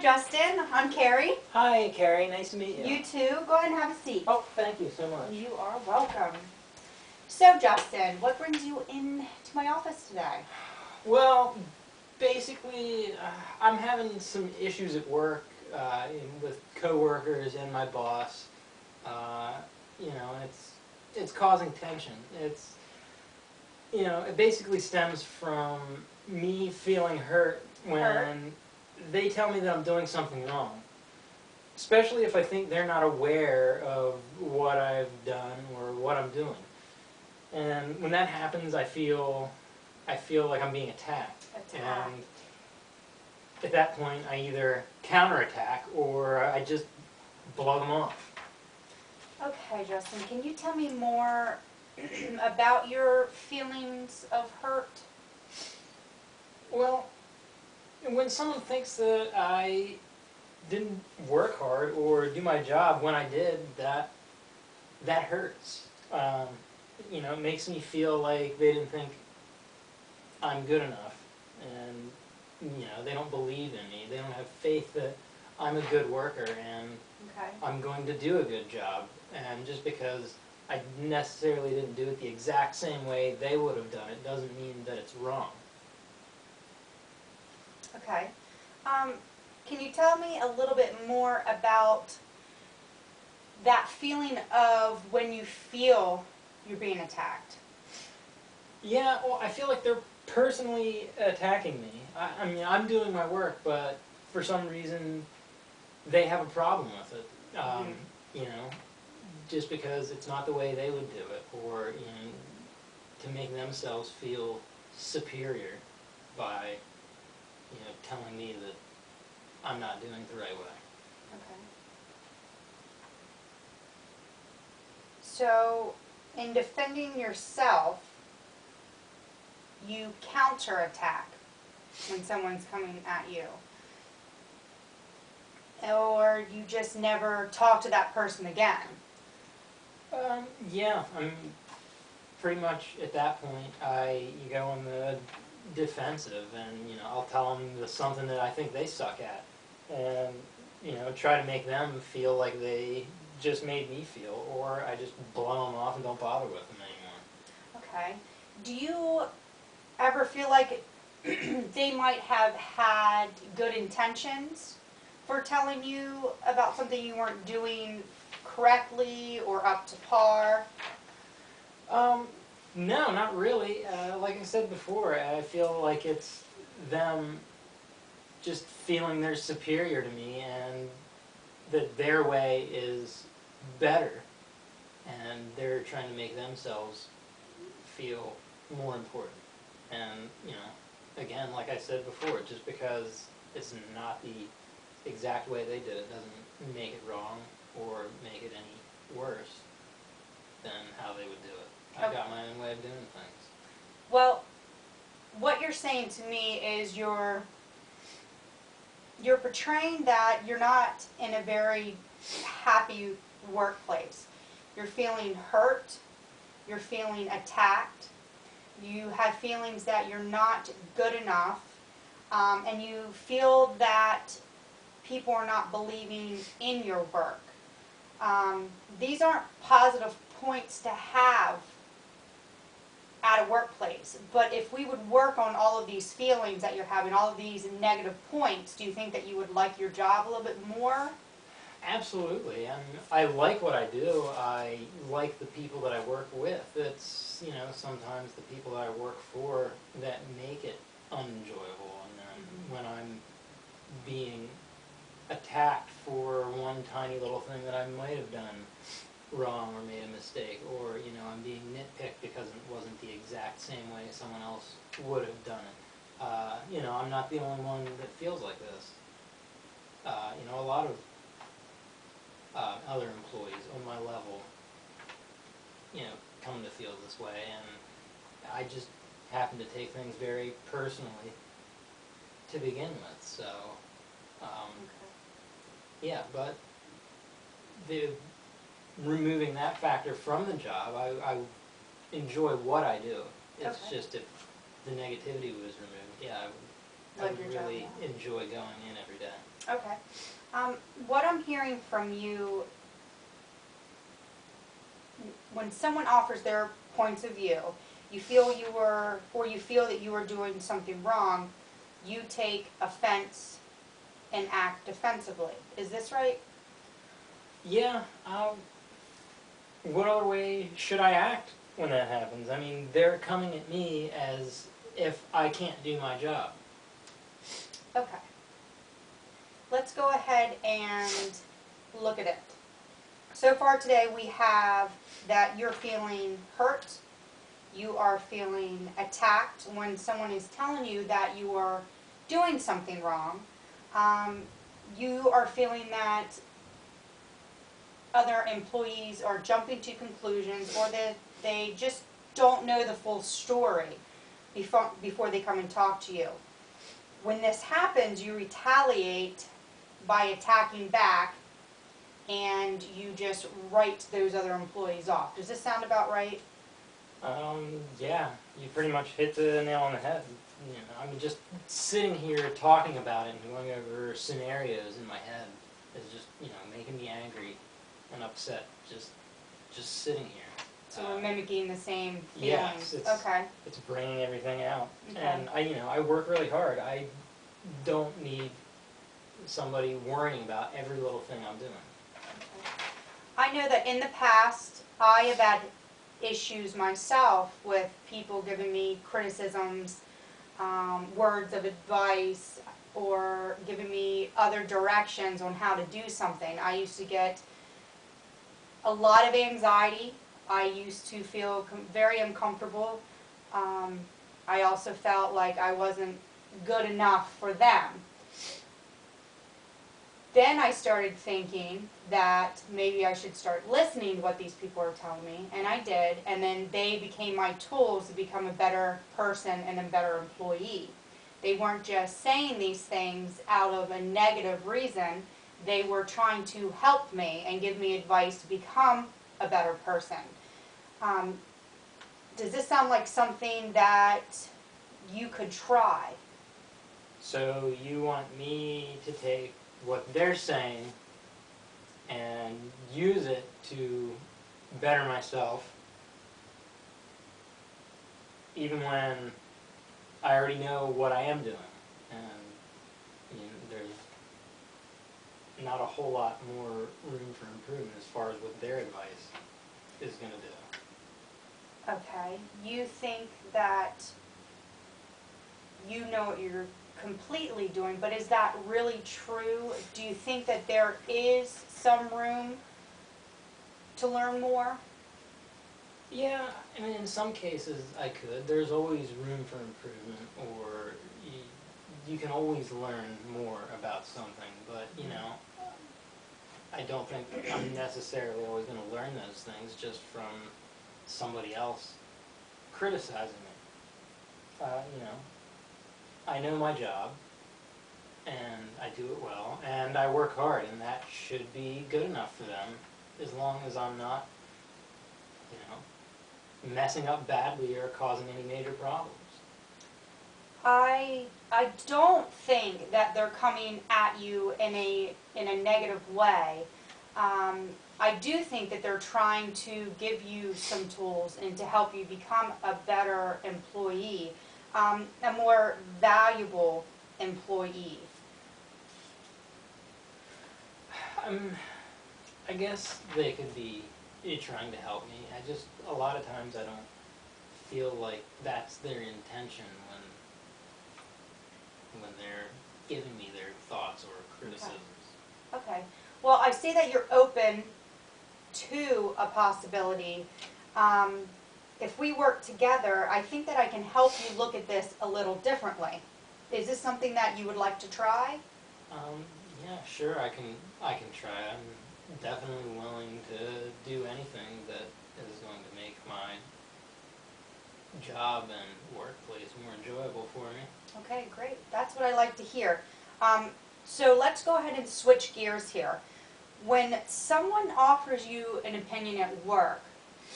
Justin. I'm Carrie. Hi, Carrie. Nice to meet you. You too. Go ahead and have a seat. Oh, thank you so much. You are welcome. So, Justin, what brings you into my office today? Well, basically, I'm having some issues at work with coworkers and my boss. And it's causing tension. It basically stems from me feeling hurt when they tell me that I'm doing something wrong. Especially if I think they're not aware of what I've done or what I'm doing. And when that happens, I feel like I'm being attacked. And at that point, I either counterattack or I just blow them off. Okay, Justin, can you tell me more about your feelings of hurt? Well, when someone thinks that I didn't work hard or do my job when I did, that hurts. It makes me feel like they didn't think I'm good enough, and they don't believe in me. They don't have faith that I'm a good worker and I'm going to do a good job. And just because I necessarily didn't do it the exact same way they would have done it doesn't mean that it's wrong. Okay. Can you tell me a little bit more about that feeling of when you feel you're being attacked? Yeah, well, I feel like they're personally attacking me. I mean, I'm doing my work, but for some reason they have a problem with it. Just because it's not the way they would do it, or to make themselves feel superior by telling me that I'm not doing it the right way. Okay. So, in defending yourself, you counterattack when someone's coming at you. Or you just never talk to that person again. Yeah, I'm pretty much at that point. You go on the defensive, and I'll tell them something that I think they suck at, and try to make them feel like they just made me feel, or I just blow them off and don't bother with them anymore. Okay. Do you ever feel like they might have had good intentions for telling you about something you weren't doing correctly or up to par? No, not really. Like I said before, I feel like it's them just feeling they're superior to me and that their way is better, and they're trying to make themselves feel more important. And, again, like I said before, just because it's not the exact way they did it doesn't make it wrong or make it any worse than how they would do it. I've got my own way of doing things. Well, what you're saying to me is you're portraying that you're not in a very happy workplace. You're feeling hurt, you're feeling attacked, you have feelings that you're not good enough, and you feel that people are not believing in your work. These aren't positive points to have at a workplace, but if we would work on all of these feelings that you're having, all of these negative points, do you think that you would like your job a little bit more? Absolutely. I like what I do. I like the people that I work with. It's, sometimes the people that I work for that make it unenjoyable. And then when I'm being attacked for one tiny little thing that I might have done wrong or made a mistake, or I'm being nitpicked because it wasn't the exact same way someone else would have done it. I'm not the only one that feels like this. A lot of other employees on my level, come to feel this way, and I just happen to take things very personally to begin with. So, yeah, but removing that factor from the job, I enjoy what I do. It's just if the negativity was removed, yeah, I would I Love would your job really now. enjoy going in every day. Okay. What I'm hearing from you, when someone offers their points of view, you feel that you are doing something wrong, you take offense and act defensively. Is this right? Yeah, what other way should I act when that happens? I mean, they're coming at me as if I can't do my job. Okay. Let's go ahead and look at it. So far today we have that you're feeling hurt, you are feeling attacked when someone is telling you that you are doing something wrong. You are feeling that other employees are jumping to conclusions, or that they just don't know the full story before they come and talk to you. When this happens, you retaliate by attacking back, and you just write those other employees off. Does this sound about right? Yeah, you pretty much hit the nail on the head. You know, I mean, just sitting here talking about it and going over scenarios in my head is just, you know, making me angry and upset. Just sitting here. So we're mimicking the same Yes, feelings. Okay. it's bringing everything out. Okay. And I work really hard. I don't need somebody worrying about every little thing I'm doing. I know that in the past, I have had issues myself with people giving me criticisms, words of advice, or giving me other directions on how to do something. I used to get a lot of anxiety. I used to feel very uncomfortable. I also felt like I wasn't good enough for them. Then I started thinking that maybe I should start listening to what these people are telling me, and I did, and then they became my tools to become a better person and a better employee. They weren't just saying these things out of a negative reason, they were trying to help me and give me advice to become a better person. Does this sound like something that you could try? So you want me to take what they're saying and use it to better myself, even when I already know what I am doing, and there's not a whole lot more room for improvement as far as what their advice is going to do. Okay, you think that you know what you're completely doing, but is that really true? Do you think that there is some room to learn more? Yeah, I mean, in some cases I could. There's always room for improvement, or you can always learn more about something, but, I don't think I'm necessarily always going to learn those things just from somebody else criticizing me. I know my job, and I do it well, and I work hard, and that should be good enough for them, as long as I'm not, messing up badly or causing any major problems. I don't think that they're coming at you in a negative way. I do think that they're trying to give you some tools and to help you become a better employee, a more valuable employee. I guess they could be trying to help me. A lot of times I don't feel like that's their intention when they're giving me their thoughts or criticisms. Okay. Well, I see that you're open to a possibility. If we work together, I think that I can help you look at this a little differently. Is this something that you would like to try? Yeah, sure, I can try. I'm definitely willing to do anything that is going to make my job and workplace more enjoyable for me. Okay, great. That's what I like to hear. So let's go ahead and switch gears here. When someone offers you an opinion at work,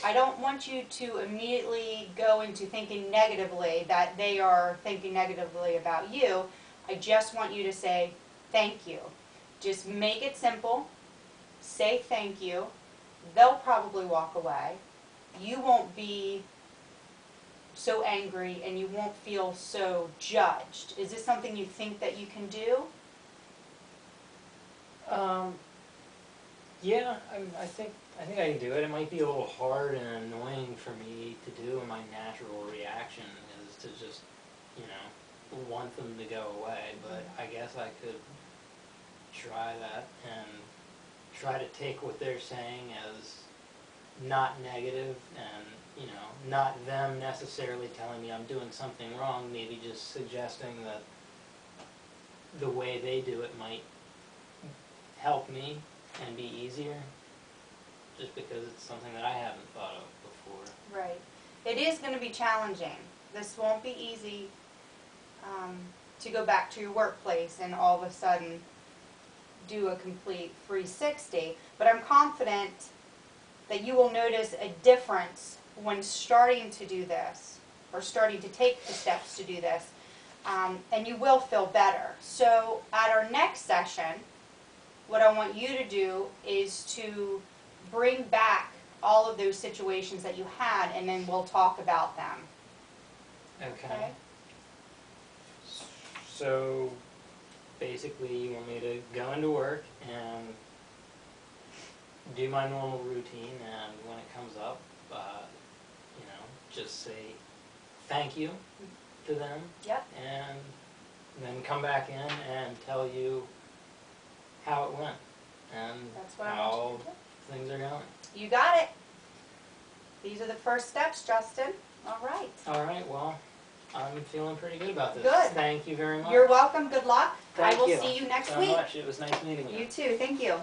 I don't want you to immediately go into thinking negatively that they are thinking negatively about you, I just want you to say thank you. Just make it simple. Say thank you. They'll probably walk away. You won't be so angry and you won't feel so judged. Is this something you think that you can do? Yeah, I think I can do it. It might be a little hard and annoying for me to do, and my natural reaction is to just, you know, want them to go away. But I guess I could try that and try to take what they're saying as not negative, and, you know, not them necessarily telling me I'm doing something wrong, maybe just suggesting that the way they do it might help me and be easier, just because it's something that I haven't thought of before. Right. It is going to be challenging. This won't be easy to go back to your workplace and all of a sudden do a complete 360, but I'm confident that you will notice a difference when starting to do this, or starting to take the steps to do this, and you will feel better. So at our next session, what I want you to do is to bring back all of those situations that you had, and then we'll talk about them. Okay. So basically you want me to go into work and do my normal routine, and when it comes up, you know, just say thank you to them. Yep. And then come back in and tell you how it went and That's what I how want you to do. things are going. You got it. These are the first steps, Justin. All right. All right, well, I'm feeling pretty good about this. Good. Thank you very much. You're welcome. Good luck. Thank I will you see you next so week. much. It was nice meeting you. You too. Thank you.